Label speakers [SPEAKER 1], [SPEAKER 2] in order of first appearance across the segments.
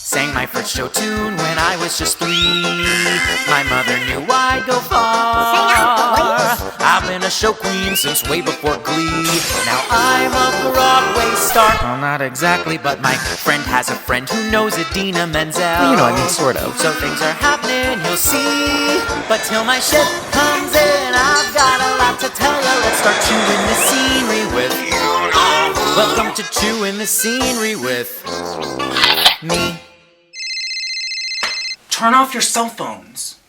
[SPEAKER 1] Sang my first show tune when I was just 3. My mother knew I'd go far. I've been a show queen since way before Glee. Now I'm a Broadway star. Well, not exactly, but my friend has a friend who knows Idina Menzel.
[SPEAKER 2] Well, you know, I mean, sort of.
[SPEAKER 1] So things are happening, you'll see. But till my ship comes in, I've got a lot to tell you. Let's start chewing the scenery with Welcome to Chewing the Scenery with me.
[SPEAKER 3] Turn off your cell phones.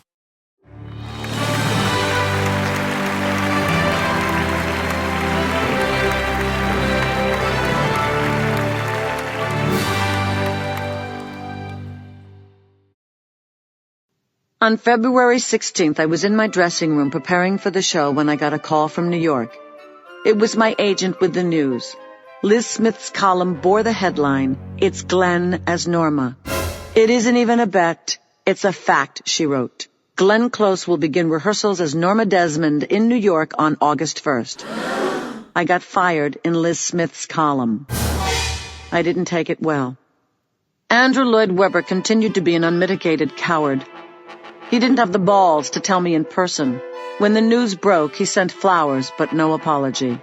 [SPEAKER 4] On February 16th, I was in my dressing room preparing for the show when I got a call from New York. It was my agent with the news. Liz Smith's column bore the headline, "It's Glenn as Norma." "It isn't even a bet. It's a fact," she wrote. "Glenn Close will begin rehearsals as Norma Desmond in New York on August 1st. I got fired in Liz Smith's column. I didn't take it well. Andrew Lloyd Webber continued to be an unmitigated coward. He didn't have the balls to tell me in person. When the news broke, he sent flowers, but no apology.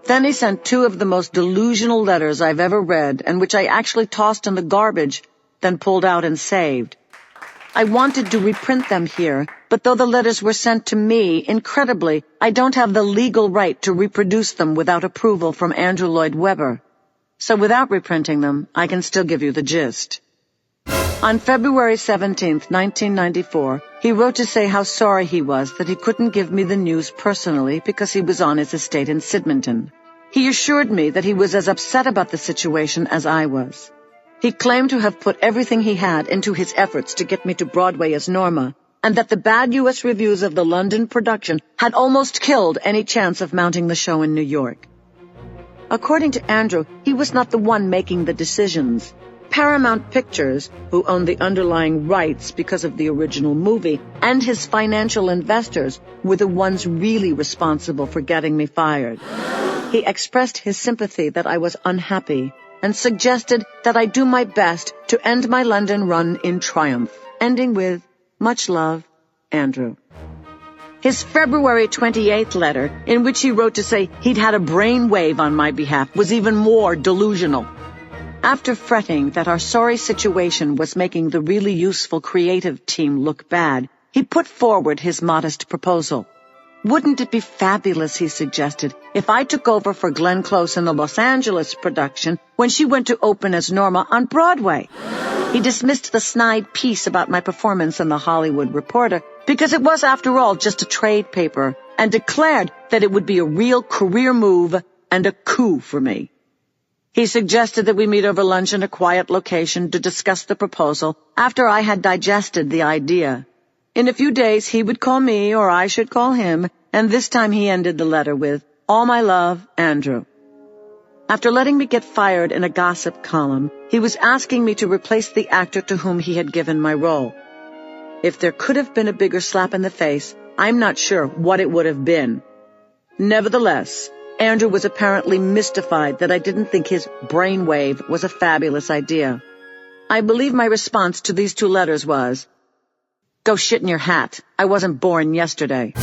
[SPEAKER 4] Then he sent 2 of the most delusional letters I've ever read, and which I actually tossed in the garbage, then pulled out and saved. I wanted to reprint them here, but though the letters were sent to me, incredibly, I don't have the legal right to reproduce them without approval from Andrew Lloyd Webber. So without reprinting them, I can still give you the gist. On February 17th, 1994, he wrote to say how sorry he was that he couldn't give me the news personally because he was on his estate in Sydmonton. He assured me that he was as upset about the situation as I was. He claimed to have put everything he had into his efforts to get me to Broadway as Norma, and that the bad U.S. reviews of the London production had almost killed any chance of mounting the show in New York. According to Andrew, he was not the one making the decisions. Paramount Pictures, who owned the underlying rights because of the original movie, and his financial investors were the ones really responsible for getting me fired. He expressed his sympathy that I was unhappy and suggested that I do my best to end my London run in triumph, ending with, "Much love, Andrew." His February 28th letter, in which he wrote to say he'd had a brain wave on my behalf, was even more delusional. After fretting that our sorry situation was making the really useful creative team look bad, he put forward his modest proposal. Wouldn't it be fabulous, he suggested, if I took over for Glenn Close in the Los Angeles production when she went to open as Norma on Broadway? He dismissed the snide piece about my performance in The Hollywood Reporter because it was, after all, just a trade paper, and declared that it would be a real career move and a coup for me. He suggested that we meet over lunch in a quiet location to discuss the proposal after I had digested the idea. In a few days he would call me, or I should call him, and this time he ended the letter with, "All my love, Andrew." After letting me get fired in a gossip column, he was asking me to replace the actor to whom he had given my role. If there could have been a bigger slap in the face, I'm not sure what it would have been. Nevertheless, Andrew was apparently mystified that I didn't think his brainwave was a fabulous idea. I believe my response to these 2 letters was, "Go shit in your hat. I wasn't born yesterday."